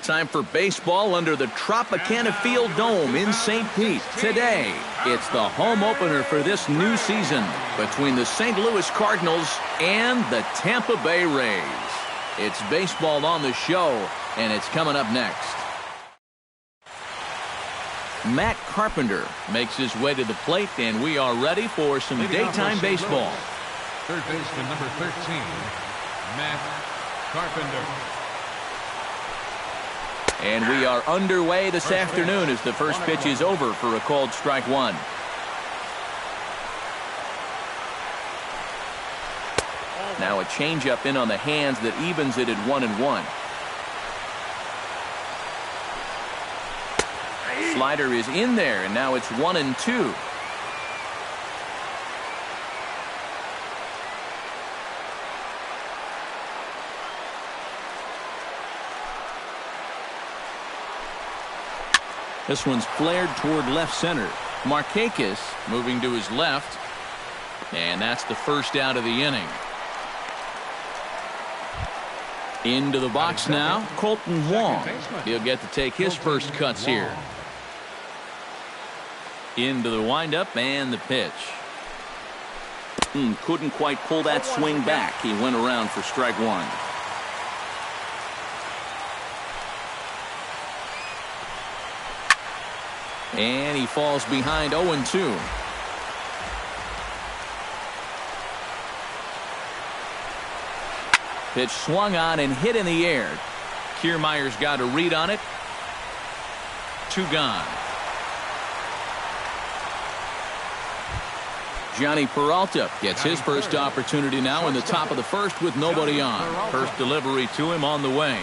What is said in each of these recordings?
Time for baseball under the Tropicana Field Dome in St. Pete. Today, it's the home opener for this new season between the St. Louis Cardinals and the Tampa Bay Rays. It's baseball on the show, and it's coming up next. Matt Carpenter makes his way to the plate, and we are ready for some daytime baseball. Third baseman number 13, Matt Carpenter. And we are underway this afternoon as the first pitch is over for a called strike one. Now a changeup in on the hands that evens it at 1-1. Slider is in there, and now it's 1-2. This one's flared toward left center. Markakis moving to his left. And that's the first out of the inning. Into the box now, Colton Wong. He'll get to take his first cuts here. Into the windup and the pitch. Couldn't quite pull that swing back. He went around for strike one. And he falls behind 0-2. Pitch swung on and hit in the air. Kiermaier's got a read on it. 2 gone. Johnny Peralta gets his first opportunity now in the top of the first with nobody on. First delivery to him on the way.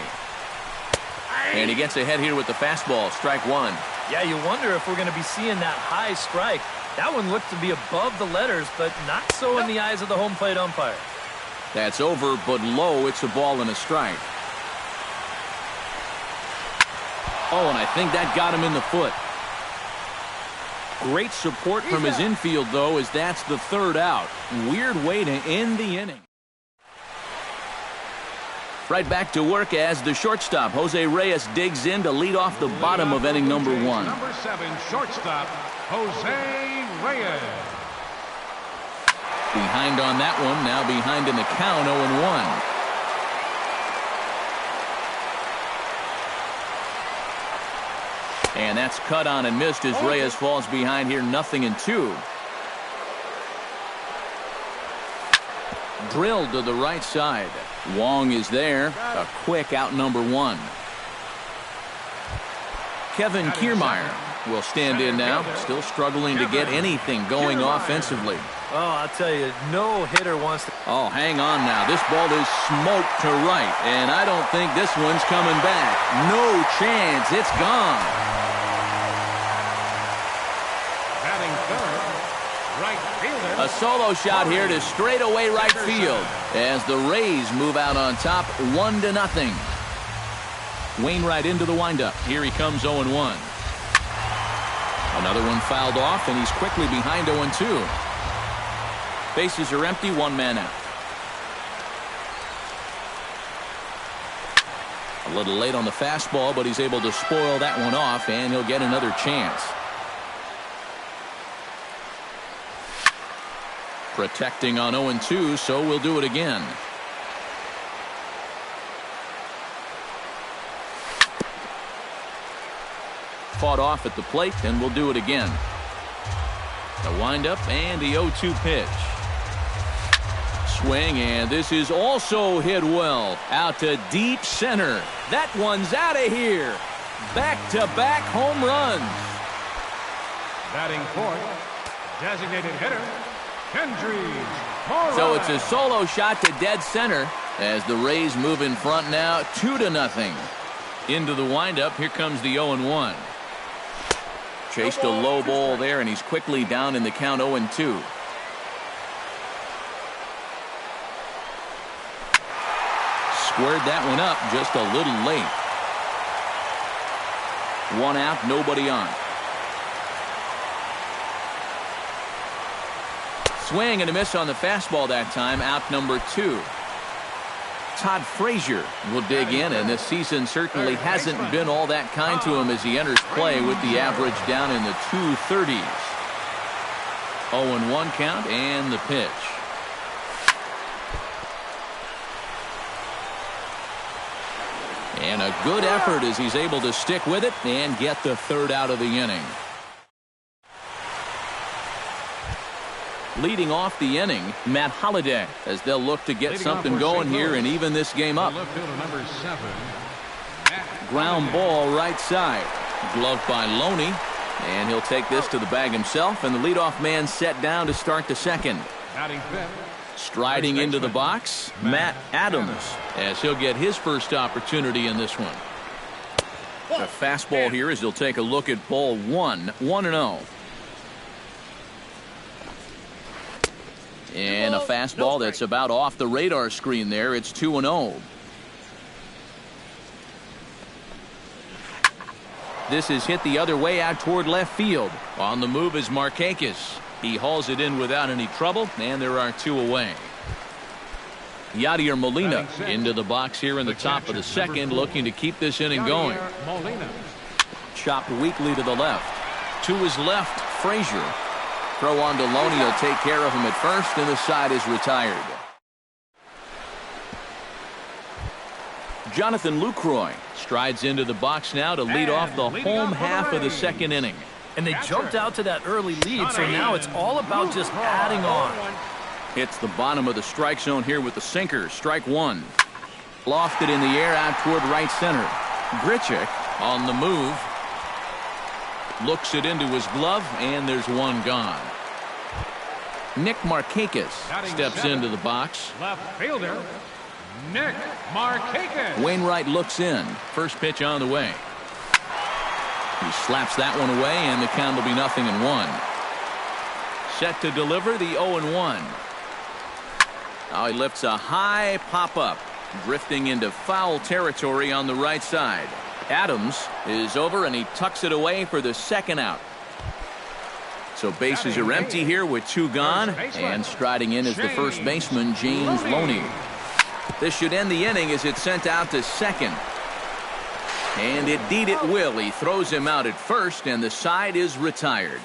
And he gets ahead here with the fastball. Strike one. Yeah, you wonder if we're going to be seeing that high strike. That one looked to be above the letters, but not so in the eyes of the home plate umpire. That's over, but low. It's a ball and a strike. Oh, and I think that got him in the foot. Great support from his infield, though, as that's the third out. Weird way to end the inning. Right back to work as the shortstop, Jose Reyes, digs in to lead off the bottom of inning number 1. Number 7, shortstop, Jose Reyes. Behind on that one, now behind in the count, 0-1. And that's cut on and missed as Reyes falls behind here, 0-2. Drilled to the right side. Wong is there. A quick out number 1. Kevin Kiermaier will stand in now. Still struggling to get anything going offensively. Oh, I'll tell you, no hitter wants to. Oh, hang on now. This ball is smoked to right, and I don't think this one's coming back. No chance. It's gone. Batting third, right fielder. A solo shot here to straightaway right field as the Rays move out on top 1-0. Wainwright into the windup. Here he comes 0-1. Another one fouled off, and he's quickly behind 0-2. Bases are empty, 1 man out. A little late on the fastball, but he's able to spoil that one off, and he'll get another chance. Protecting on 0-2, so we'll do it again. Fought off at the plate, and we'll do it again. The windup and the 0-2 pitch. Swing, and this is also hit well. Out to deep center. That one's out of here. Back-to-back home runs. Batting fourth, designated hitter, Hendrys. So it's a solo shot to dead center as the Rays move in front now 2-0. Into the windup, here comes the 0-1. Chased a low ball there, and he's quickly down in the count 0-2. Squared that one up just a little late. 1 out, nobody on. Swing and a miss on the fastball that time, out number 2. Todd Frazier will dig in, and this season certainly hasn't been all that kind to him as he enters play with the average down in the 230s. 0-1 count and the pitch. And a good effort as he's able to stick with it and get the third out of the inning. Leading off the inning, Matt Holliday, as they'll look to get something going here and even this game up. Ground ball right side. Gloved by Loney. And he'll take this to the bag himself, and the leadoff man set down to start the second. Striding into the box, Matt Adams, as he'll get his first opportunity in this one. The fastball here as he'll take a look at ball 1, 1-0. And a fastball that's about off the radar screen there. It's 2-0. This is hit the other way out toward left field. On the move is Markakis. He hauls it in without any trouble, and there are two away. Yadier Molina into the box here in the top of the second, looking to keep this inning going. Chopped weakly to the left. To his left, Frazier. Throw on to Loney. He'll take care of him at first, and the side is retired. Jonathan Lucroy strides into the box now to lead off the home half of the second inning. And they jumped out to that early lead, so now it's all about just adding on. Hits the bottom of the strike zone here with the sinker. Strike one. Lofted in the air out toward right center. Grichuk on the move. Looks it into his glove, and there's one gone. Nick Markakis steps into the box. Left fielder, Nick Markakis. Wainwright looks in. First pitch on the way. He slaps that one away, and the count will be 0-1. Set to deliver the 0-1. Now he lifts a high pop-up, drifting into foul territory on the right side. Adams is over, and he tucks it away for the second out. So bases are empty here with two gone, and striding in is the first baseman, James Loney. This should end the inning as it's sent out to second. And indeed it will. He throws him out at first, and the side is retired.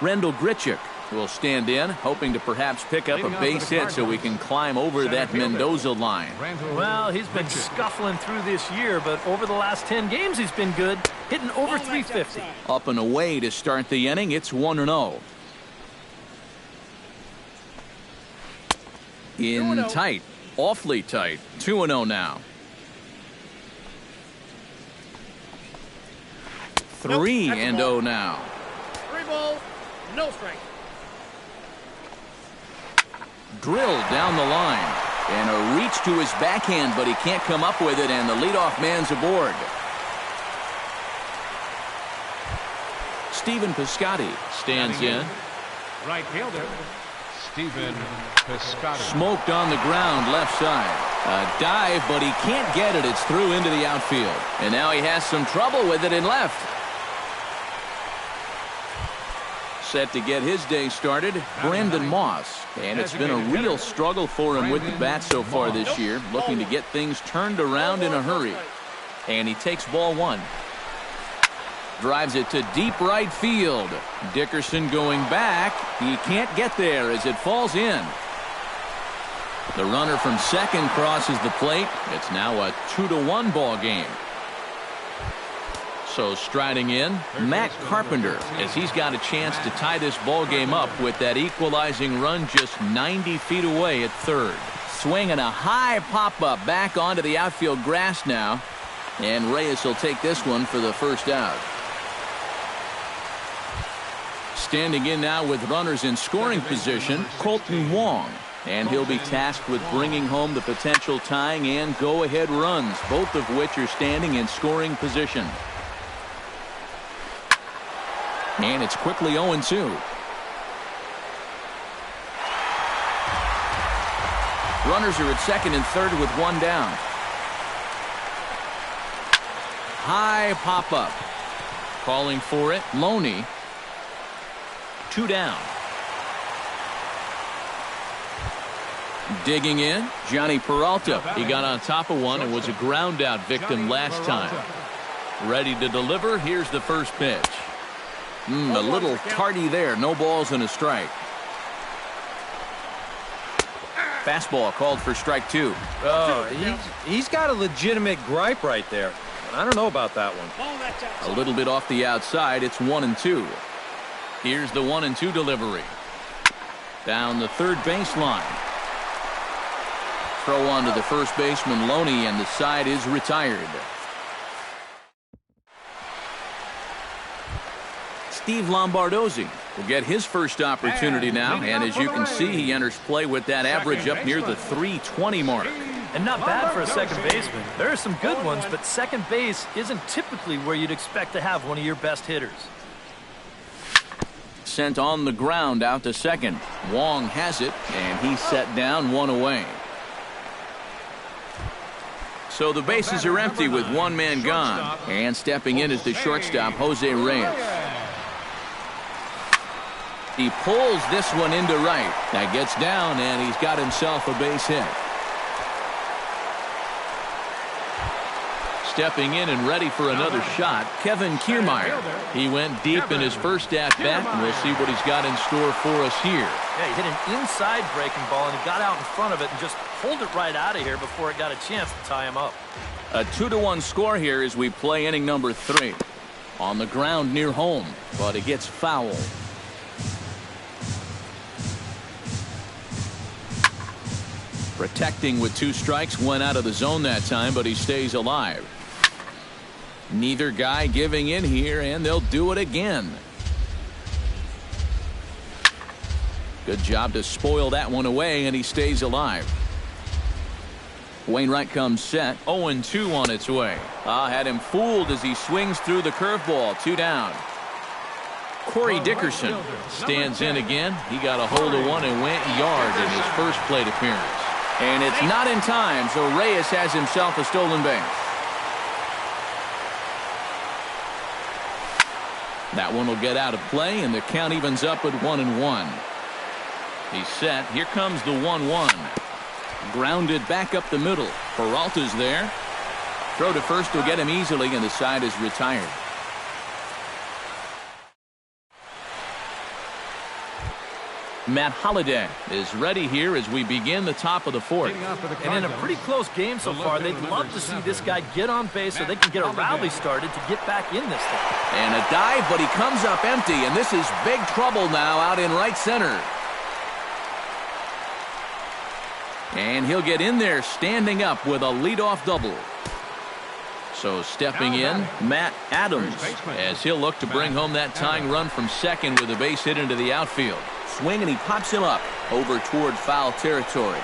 Rendell Grichuk will stand in, hoping to perhaps pick up a base hit so we can climb over that Mendoza line. Well, he's been scuffling through this year, but over the last 10 games he's been good, hitting over 350. Up and away to start the inning. It's 1-0. In tight, awfully tight. 2-0 now. 3-0 now. 3 balls, no strike. Drilled down the line, and a reach to his backhand, but he can't come up with it, and the leadoff man's aboard. Stephen Piscotty stands in. Right fielder, Stephen Piscotty. Smoked on the ground left side. A dive, but he can't get it. It's through into the outfield, and now he has some trouble with it in left. Set to get his day started, Brandon Moss. And it's been a real struggle for him with the bat so far this year, looking to get things turned around in a hurry. And he takes ball one. Drives it to deep right field. Dickerson going back. He can't get there as it falls in. The runner from second crosses the plate. It's now a 2-1 ball game. So striding in, Matt Carpenter, as he's got a chance to tie this ball game up with that equalizing run just 90 feet away at third. Swinging a high pop-up back onto the outfield grass now. And Reyes will take this one for the first out. Standing in now with runners in scoring position, Colton Wong. And he'll be tasked with bringing home the potential tying and go-ahead runs, both of which are standing in scoring position. And it's quickly 0-2. Runners are at second and third with one down. High pop-up. Calling for it, Loney. 2 down. Digging in, Johnny Peralta. He got on top of one and was a ground out victim last time. Ready to deliver. Here's the first pitch. A little tardy there. No balls and a strike. Fastball called for strike 2. Oh, he's got a legitimate gripe right there. I don't know about that one. A little bit off the outside. It's 1-2. Here's the 1-2 delivery. Down the third baseline. Throw on to the first baseman, Loney, and the side is retired. Steve Lombardozzi will get his first opportunity now, and as you can see, he enters play with that average up near the .320 mark. And not bad for a second baseman. There are some good ones, but second base isn't typically where you'd expect to have one of your best hitters. Sent on the ground out to second. Wong has it, and he's set down, one away. So the bases are empty with one man gone. And stepping in is the shortstop, Jose Reyes. He pulls this one into right. That gets down, and he's got himself a base hit. Stepping in and ready for another shot, Kevin Kiermaier. He went deep in his first at-bat, and we'll see what he's got in store for us here. Yeah, he hit an inside breaking ball, and he got out in front of it and just pulled it right out of here before it got a chance to tie him up. A 2-1 score here as we play inning number 3. On the ground near home, but it gets foul. Protecting with 2 strikes, went out of the zone that time, but he stays alive. Neither guy giving in here, and they'll do it again. Good job to spoil that one away, and he stays alive. Wainwright comes set. 0-2 on its way. Had him fooled as he swings through the curveball. 2 down. Corey Dickerson stands in again. He got a hold of one and went yard in his first plate appearance. And it's not in time, so Reyes has himself a stolen base. That one will get out of play, and the count evens up at 1-1. He's set. Here comes the 1-1. Grounded back up the middle. Peralta's there. Throw to first will get him easily, and the side is retired. Matt Holliday is ready here as we begin the top of the 4th. And in a pretty close game so far, they'd love to see this guy get on base so they can get a rally started to get back in this thing. And a dive, but he comes up empty, and this is big trouble now out in right center. And he'll get in there standing up with a leadoff double. So stepping in, Matt Adams, as he'll look to bring home that tying run from second with a base hit into the outfield. Swing, and he pops him up over toward foul territory.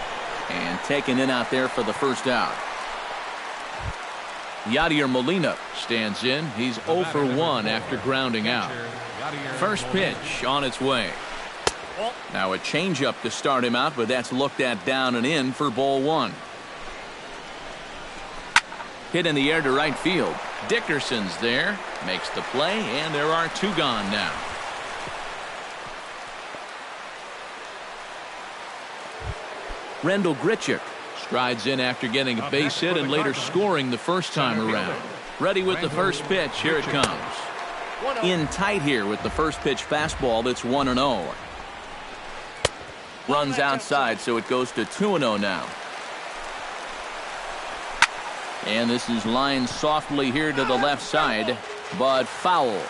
And taken in out there for the first out. Yadier Molina stands in. He's 0 for 1 after grounding out. First pitch on its way. Now a changeup to start him out, but that's looked at down and in for ball 1. Hit in the air to right field. Dickerson's there, makes the play, and there are 2 gone now. Rendell Grichuk strides in after getting a base hit and later scoring the first time around. Ready with the first pitch. Here it comes. In tight here with the first pitch fastball. That's 1-0. Runs outside, so it goes to 2-0 now. And this is lined softly here to the left side, but foul.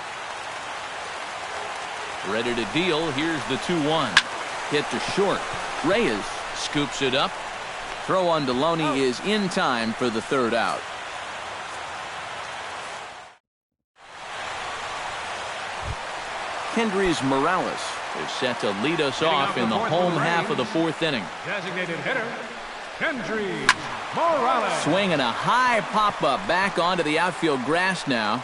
Ready to deal. Here's the 2-1. Hit to short. Reyes scoops it up. Throw on to Loney is in time for the 3rd out. Kendrys Morales is set to lead us off in the home half of the 4th inning. Designated hitter, Kendrys Morales. Swinging a high pop-up back onto the outfield grass now.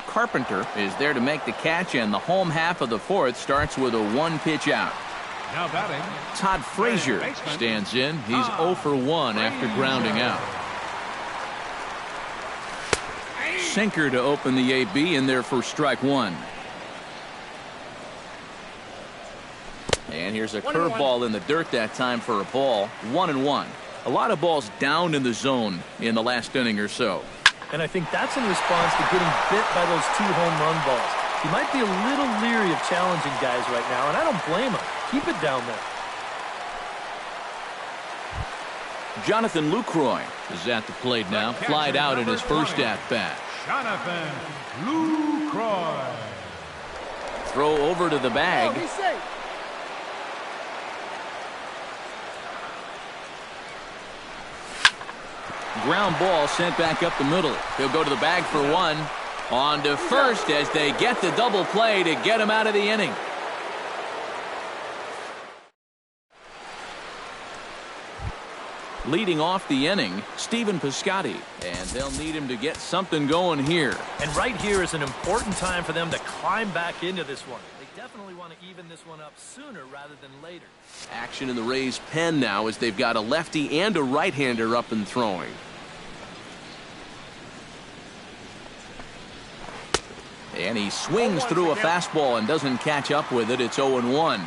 Carpenter is there to make the catch, and the home half of the 4th starts with a 1-pitch out. Now batting, Todd Frazier stands in. He's 0 for 1 after grounding out. Sinker to open the AB in there for strike 1. And here's a curveball in the dirt that time for a ball. 1-1. A lot of balls down in the zone in the last inning or so. And I think that's in response to getting bit by those 2 home run balls. He might be a little leery of challenging guys right now, and I don't blame him. Keep it down there. Jonathan Lucroy is at the plate now. Flied out in his first at-bat. Jonathan Lucroy. Throw over to the bag. He's safe. Ground ball sent back up the middle. He'll go to the bag for one. On to first as they get the double play to get him out of the inning. Leading off the inning, Stephen Piscotty, and they'll need him to get something going here. And right here is an important time for them to climb back into this one. They definitely want to even this one up sooner rather than later. Action in the Rays' pen now as they've got a lefty and a right-hander up and throwing. And he swings through a fastball and doesn't catch up with it. It's 0-1.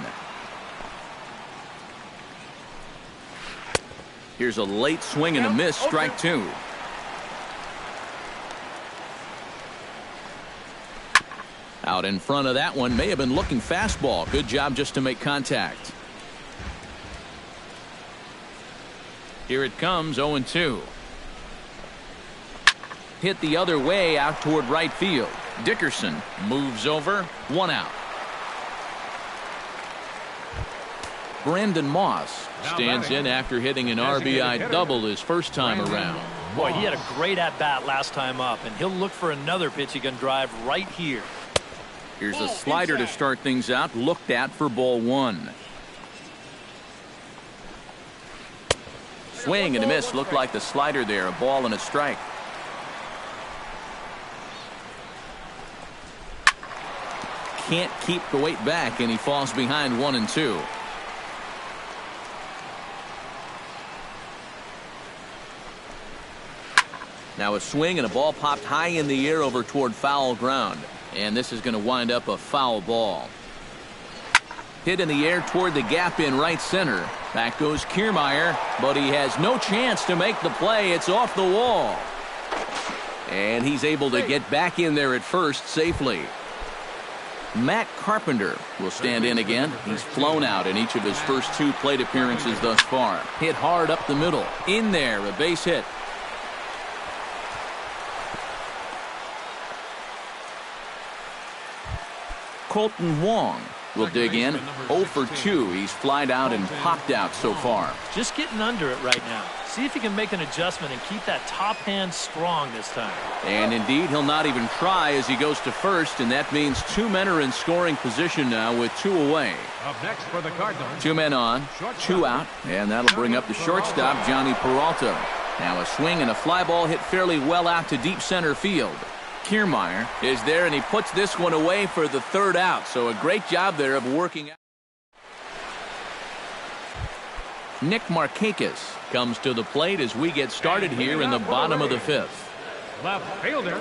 Here's a late swing and a miss, strike 2. Out in front of that one, may have been looking fastball. Good job just to make contact. Here it comes, 0-2. Hit the other way out toward right field. Dickerson moves over, 1 out. Brandon Moss stands in after hitting an RBI double his first time around. Boy, he had a great at-bat last time up, and he'll look for another pitch he can drive right here. Here's a slider to start things out, looked at for ball 1. Swing and a miss, looked like the slider there, a ball and a strike. Can't keep the weight back, and he falls behind 1-2. Now a swing and a ball popped high in the air over toward foul ground. And this is going to wind up a foul ball. Hit in the air toward the gap in right center. Back goes Kiermaier, but he has no chance to make the play. It's off the wall. And he's able to get back in there at first safely. Matt Carpenter will stand in again. He's flown out in each of his first 2 plate appearances thus far. Hit hard up the middle. In there, a base hit. Colton Wong will dig in. 0 for 2. He's flied out and popped out so far. Just getting under it right now. See if he can make an adjustment and keep that top hand strong this time. And indeed, he'll not even try as he goes to first, and that means 2 men are in scoring position now with 2 away. Up next for the Cardinals. 2 men on, 2 out, and that'll bring up the shortstop, Johnny Peralta. Now a swing and a fly ball hit fairly well out to deep center field. Kiermaier is there, and he puts this one away for the 3rd out. So a great job there of working out. Nick Markakis comes to the plate as we get started here in the bottom of the 5th. Left fielder,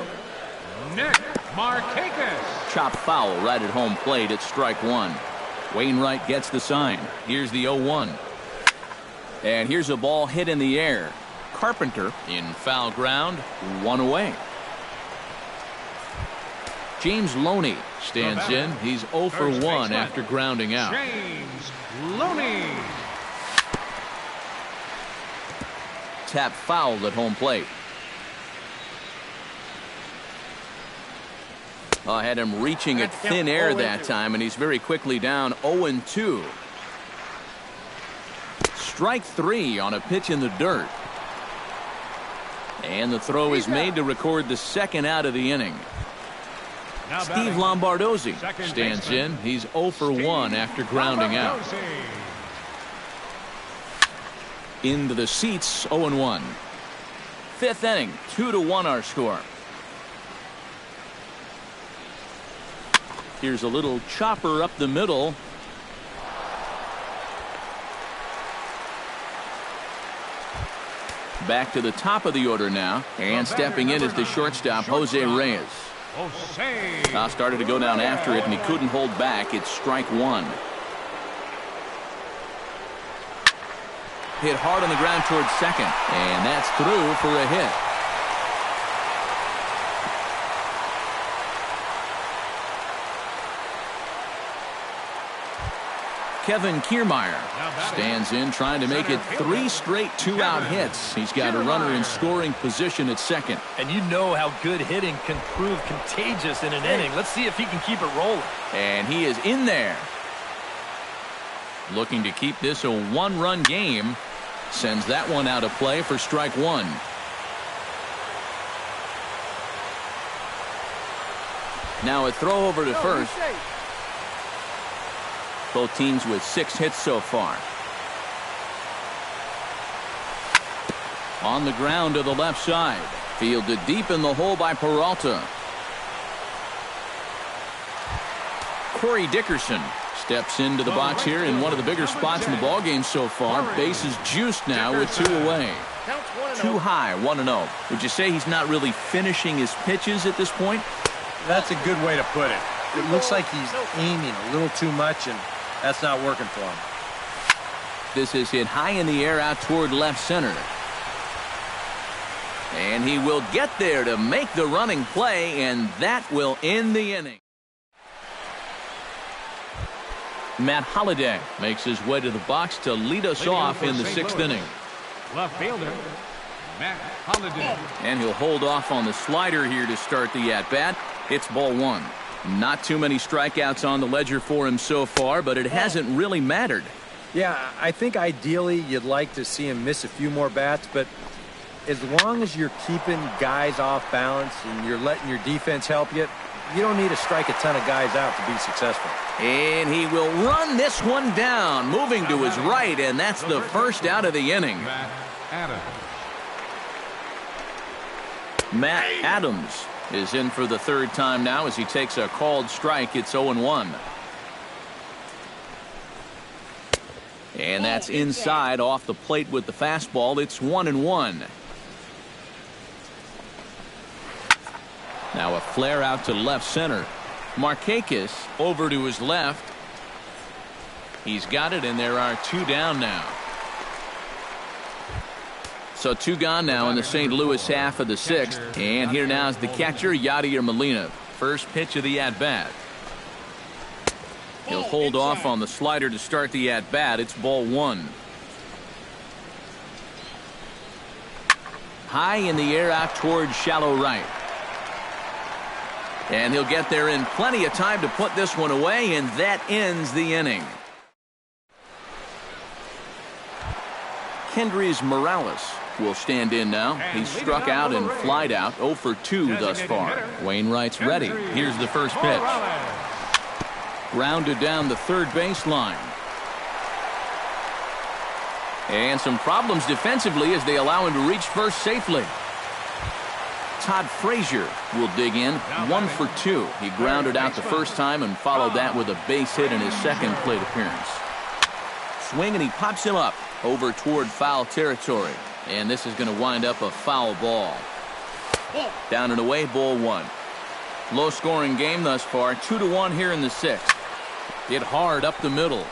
Nick Markakis. Chop foul right at home plate at strike 1. Wainwright gets the sign. Here's the 0-1. And here's a ball hit in the air. Carpenter in foul ground, 1 away. James Loney stands in. He's 0 for 1 after grounding out. James Loney. Tap fouled at home plate. I had him reaching at thin air that time, and he's very quickly down 0-2. Strike 3 on a pitch in the dirt. And the throw is made to record the 2nd out of the inning. Steve Lombardozzi stands in. He's 0 for 1 after grounding out. Into the seats, 0-1. 5th inning, 2-1 our score. Here's a little chopper up the middle. Back to the top of the order now. And stepping in is the shortstop, Jose Reyes. Started to go down after it, and he couldn't hold back. It's strike 1. hit hard on the ground towards second, and that's through for a hit. Kevin Kiermaier stands in, trying to make it 3 straight 2-out hits. He's got a runner in scoring position at second. And you know how good hitting can prove contagious in an inning. Let's see if he can keep it rolling. And he is in there. Looking to keep this a 1-run game. Sends that one out of play for strike 1. Now a throw over to first. Both teams with 6 hits so far. On the ground to the left side. Fielded deep in the hole by Peralta. Corey Dickerson steps into the box here in one of the bigger spots in the ballgame so far. Bases juiced now with 2 away. Too high, 1-0. Would you say he's not really finishing his pitches at this point? That's a good way to put it. It looks like he's aiming a little too much, and that's not working for him. This is hit high in the air out toward left center. And he will get there to make the running play, and that will end the inning. Matt Holliday makes his way to the box to lead us off in the 6th inning. Left fielder, Matt Holliday. And he'll hold off on the slider here to start the at-bat. It's ball 1. Not too many strikeouts on the ledger for him so far, but it hasn't really mattered. Yeah, I think ideally you'd like to see him miss a few more bats, but as long as you're keeping guys off balance and you're letting your defense help you, you don't need to strike a ton of guys out to be successful. And he will run this one down, moving to his right, and that's the first out of the inning. Matt Adams. Matt Adams is in for the 3rd time now as he takes a called strike. It's 0-1. And that's inside off the plate with the fastball. It's 1-1. Now a flare out to left center. Markakis over to his left. He's got it, and there are 2 down now. So 2 gone now in the St. Louis half of the 6th. And here now is the catcher, Yadier Molina. First pitch of the at-bat. He'll hold off on the slider to start the at-bat. It's ball 1. High in the air out towards shallow right. And he'll get there in plenty of time to put this one away, and that ends the inning. Kendrys Morales will stand in now. He's struck out and flied out, 0 for 2 thus far. Wainwright's ready. Here's the first pitch. Grounded down the third baseline. And some problems defensively as they allow him to reach first safely. Todd Frazier will dig in, 1 for 2. He grounded out the first time and followed that with a base hit in his second plate appearance. Swing, and he pops him up over toward foul territory. And this is going to wind up a foul ball. Down and away, ball 1. Low scoring game thus far, 2-1 here in the 6th. Hit hard up the middle.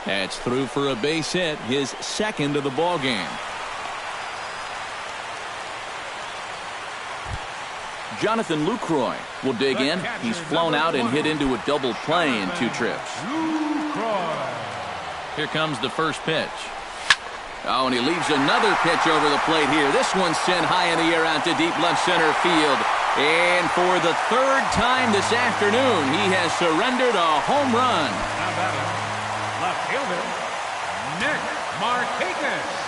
That's through for a base hit, his second of the ball game. Jonathan Lucroy will dig in. He's flown out and hit into a double play in 2 trips. Here comes the first pitch. Oh, and he leaves another pitch over the plate here. This one's sent high in the air out to deep left center field. And for the 3rd time this afternoon, he has surrendered a home run. How about it? Left fielder, Nick Markakis.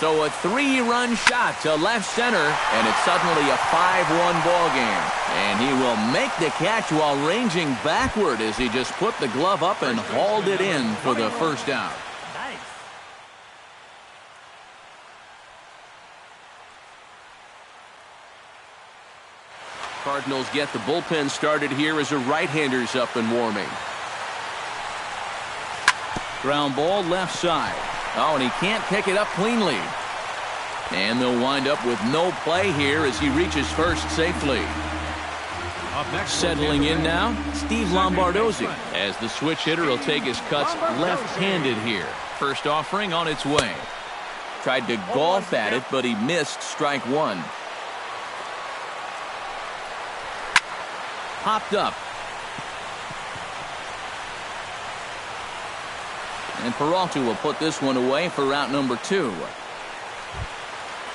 So a 3-run shot to left center, and it's suddenly a 5-1 ball game. And he will make the catch while ranging backward as he just put the glove up and hauled it in for the first out. Cardinals get the bullpen started here as a right-hander's up and warming. Ground ball left side. Oh, and he can't pick it up cleanly. And they'll wind up with no play here as he reaches first safely. Up next, Settling in now, Steve Lombardozzi, as the switch hitter will take his cuts left-handed here. First offering on its way. Tried to golf at it, but he missed strike one. Popped up. And Peralta will put this one away for out number 2.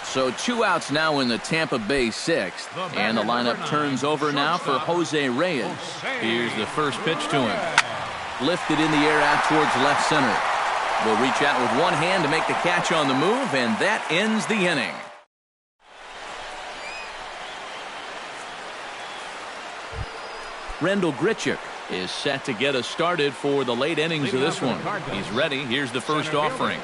So 2 outs now in the Tampa Bay 6th. And the lineup turns over now for Jose Reyes. Here's the first pitch to him. Lifted in the air out towards left center. Will reach out with one hand to make the catch on the move, and that ends the inning. Rendell Grichuk is set to get us started for the late innings of this one. He's ready. Here's the first offering.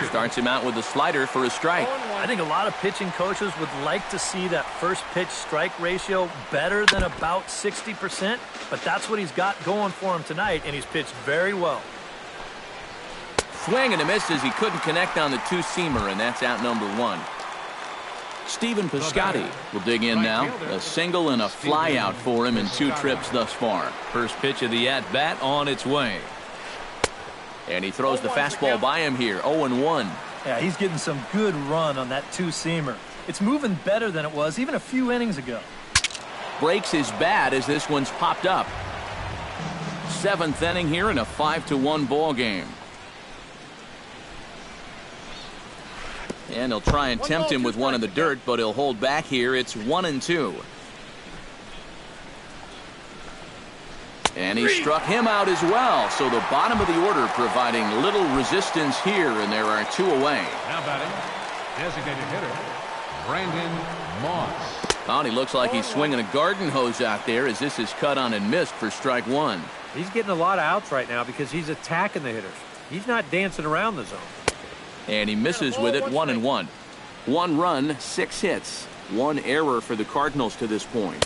Starts him out with a slider for a strike. I think a lot of pitching coaches would like to see that first pitch strike ratio better than about 60%, but that's what he's got going for him tonight, and he's pitched very well. Swing and a miss as he couldn't connect on the two-seamer, and that's out number 1. Stephen Piscotty will dig in now. A single and a fly out for him in 2 trips thus far. First pitch of the at-bat on its way. And he throws the fastball by him here, 0-1. Yeah, he's getting some good run on that two-seamer. It's moving better than it was even a few innings ago. Breaks his bat as this one's popped up. 7th inning here in a 5-1 ball game. And he'll try and tempt him with one in the dirt, but he'll hold back here. It's 1-2. And he struck him out as well. So the bottom of the order providing little resistance here, and there are 2 away. Now batting, designated hitter, Brandon Moss. Oh, and he looks like he's swinging a garden hose out there as this is cut on and missed for strike 1. He's getting a lot of outs right now because he's attacking the hitters. He's not dancing around the zone. And he misses with it, 1-1. 1 run, 6 hits. 1 error for the Cardinals to this point.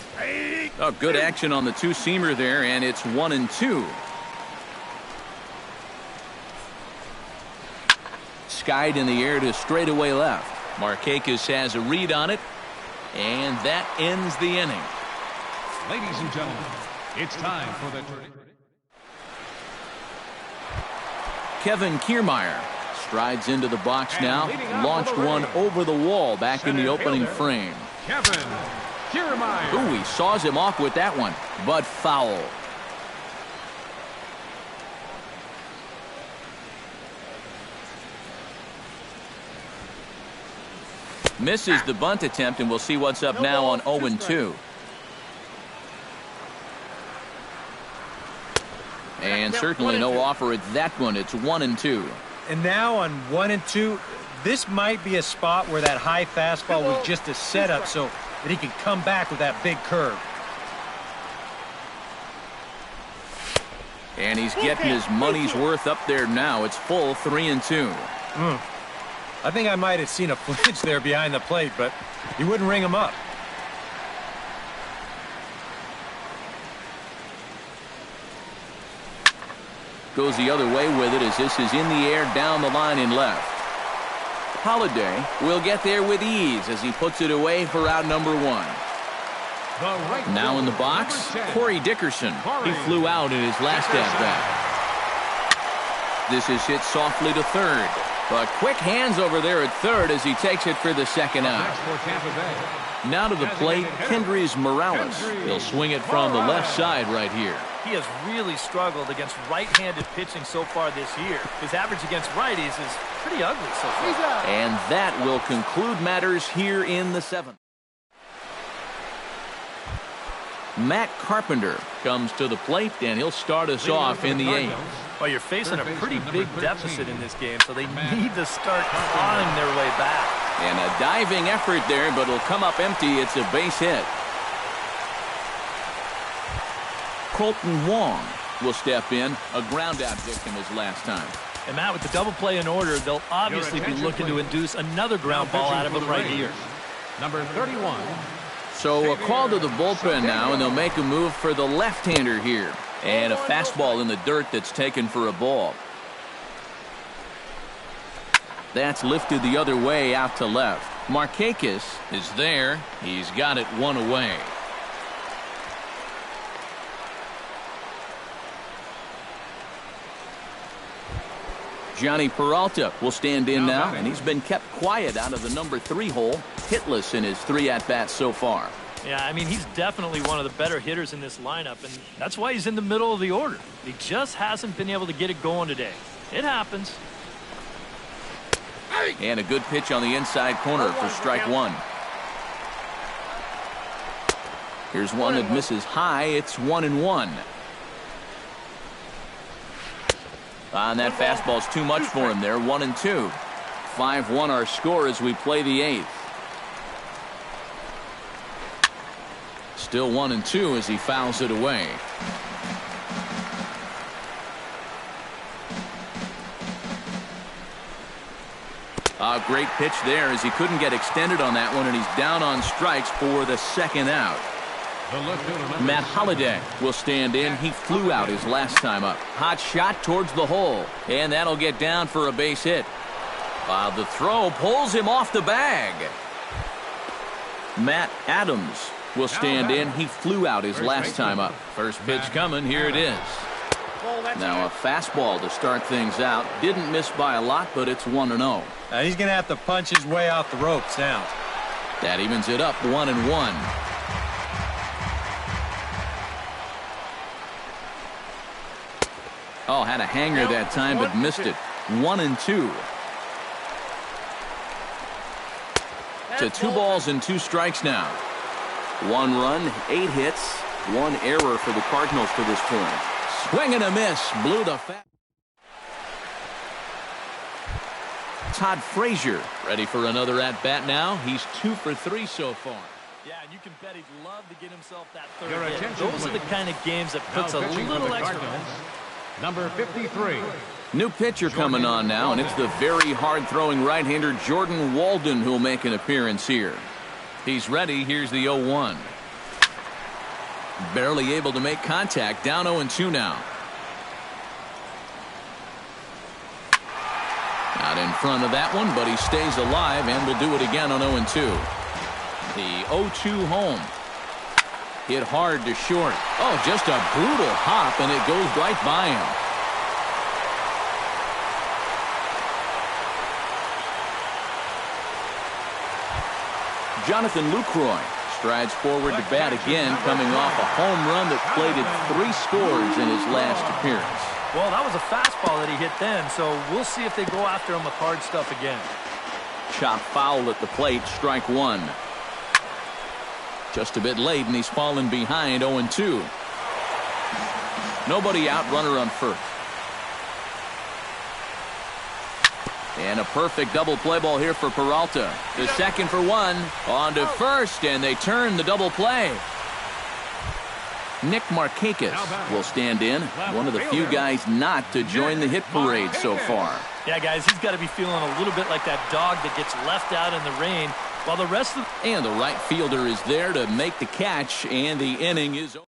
Oh, good action on the two-seamer there, and it's 1-2. Skied in the air to straightaway left. Markakis has a read on it, and that ends the inning. Ladies and gentlemen, it's time for the Kevin Kiermaier strides into the box now. Launched one over the wall back in the opening frame. Kevin Kiermaier. Ooh, he saws him off with that one, but foul. Misses the bunt attempt, and we'll see what's up now on 0-2. And certainly no offer at that one. It's 1-2. And now on 1-2, this might be a spot where that high fastball was just a setup so that he could come back with that big curve. And he's getting his money's worth up there now. It's full 3-2. I think I might have seen a flinch there behind the plate, but he wouldn't ring him up. Goes the other way with it as this is in the air down the line in left. Holiday will get there with ease as he puts it away for out number 1. Now in the box, Corey Dickerson. He flew out in his last at-bat. This is hit softly to third. But quick hands over there at third as he takes it for the second out. Now to the plate, Kendrys Morales. He'll swing it from the left side right here. He has really struggled against right-handed pitching so far this year. His average against righties is pretty ugly so far. And that will conclude matters here in the 7th. Matt Carpenter comes to the plate, and he'll start us off in the 8th. Well, you're facing a pretty big deficit in this game, so they need to start clawing their way back. And a diving effort there, but it'll come up empty. It's a base hit. Colton Wong will step in. A ground-out victim his last time. And Matt, with the double play in order, they'll obviously be looking to induce another ground ball out of him right here. Number 31. So a call to the bullpen now, and they'll make a move for the left-hander here. And a fastball in the dirt that's taken for a ball. That's lifted the other way out to left. Markakis is there. He's got it 1 away. Johnny Peralta will stand in now, and he's been kept quiet out of the number 3 hole, hitless in his 3 at-bats so far. Yeah, I mean, he's definitely one of the better hitters in this lineup, and that's why he's in the middle of the order. He just hasn't been able to get it going today. It happens. And a good pitch on the inside corner for strike 1. Here's one that misses high. It's 1-1. And that fastball's too much for him there. 1-2. 5-1 our score as we play the 8th. Still 1-2 as he fouls it away. A great pitch there as he couldn't get extended on that one, and he's down on strikes for the 2nd out. Matt Holliday will stand in. He flew out his last time up. Hot shot towards the hole, and that'll get down for a base hit. The throw pulls him off the bag. Matt Adams will stand in. He flew out his last time up. First pitch coming. Here it is. Now a fastball to start things out. Didn't miss by a lot, but it's 1-0. He's going to have to punch his way off the ropes now. That evens it up 1-1. Oh, had a hanger that time, but missed it. 1-2. To 2 balls and 2 strikes now. 1 run, 8 hits, 1 error for the Cardinals to this point. Swing and a miss. Blew the Todd Frazier ready for another at-bat now. He's 2 for 3 so far. Yeah, and you can bet he'd love to get himself that 3rd hit. Those are the kind of games that puts a little extra. Number 53. New pitcher coming on now, and it's the very hard-throwing right-hander Jordan Walden who'll make an appearance here. He's ready. Here's the 0-1. Barely able to make contact. Down 0-2 now. Not in front of that one, but he stays alive and will do it again on 0-2. The 0-2 home. Hit hard to short. Oh, just a brutal hop, and it goes right by him. Jonathan Lucroy strides forward to bat again, coming off a home run that plated 3 scores in his last appearance. Well, that was a fastball that he hit then, so we'll see if they go after him with hard stuff again. Chop foul at the plate, strike 1. Just a bit late, and he's fallen behind 0-2. Nobody out, runner on first. And a perfect double play ball here for Peralta. The second for 1. On to first, and they turn the double play. Nick Markakis will stand in. One of the few guys not to join the hit parade so far. Yeah, guys, he's got to be feeling a little bit like that dog that gets left out in the rain while the rest of the... And the right fielder is there to make the catch, and the inning is over.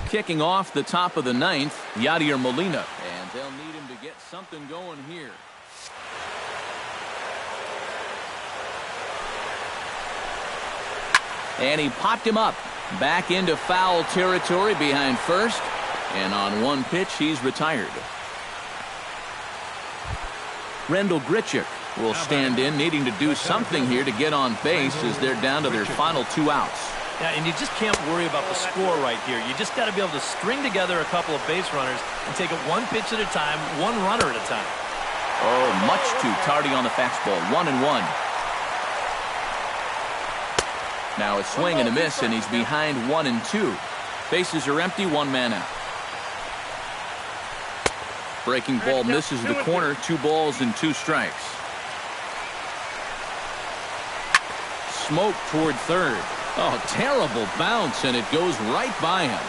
Kicking off the top of the 9th, Yadier Molina. And they'll need him to get something going here. And he popped him up. Back into foul territory behind first. And on 1 pitch, he's retired. Rendell Grichuk will stand in, needing to do something here to get on base as they're down to their final 2 outs. Yeah, and you just can't worry about the score right here. You just got to be able to string together a couple of base runners and take it 1 pitch at a time, 1 runner at a time. Oh, much too tardy on the fastball. 1-1. Now a swing and a miss, and he's behind 1-2. Bases are empty, 1 man out. Breaking ball misses the corner. 2 balls and 2 strikes. Smoke toward third. Oh, terrible bounce, and it goes right by him.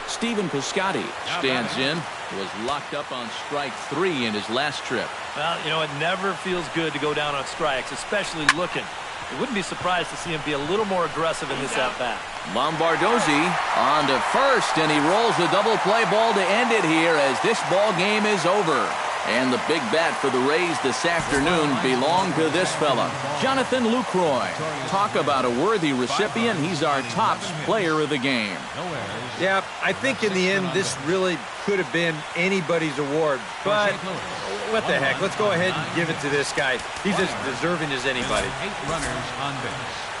Stephen Piscotty stands in. Was locked up on strike 3 in his last trip. Well, you know, it never feels good to go down on strikes, especially looking. I wouldn't be surprised to see him be a little more aggressive in this at-bat. Lombardozzi on to first, and he rolls the double play ball to end it here as this ball game is over. And the big bat for the Rays this afternoon belonged to this fella, Jonathan Lucroy. Talk about a worthy recipient. He's our top player of the game. Yeah, I think in the end, this really could have been anybody's award. But what the heck? Let's go ahead and give it to this guy. He's as deserving as anybody. 8 runners on base.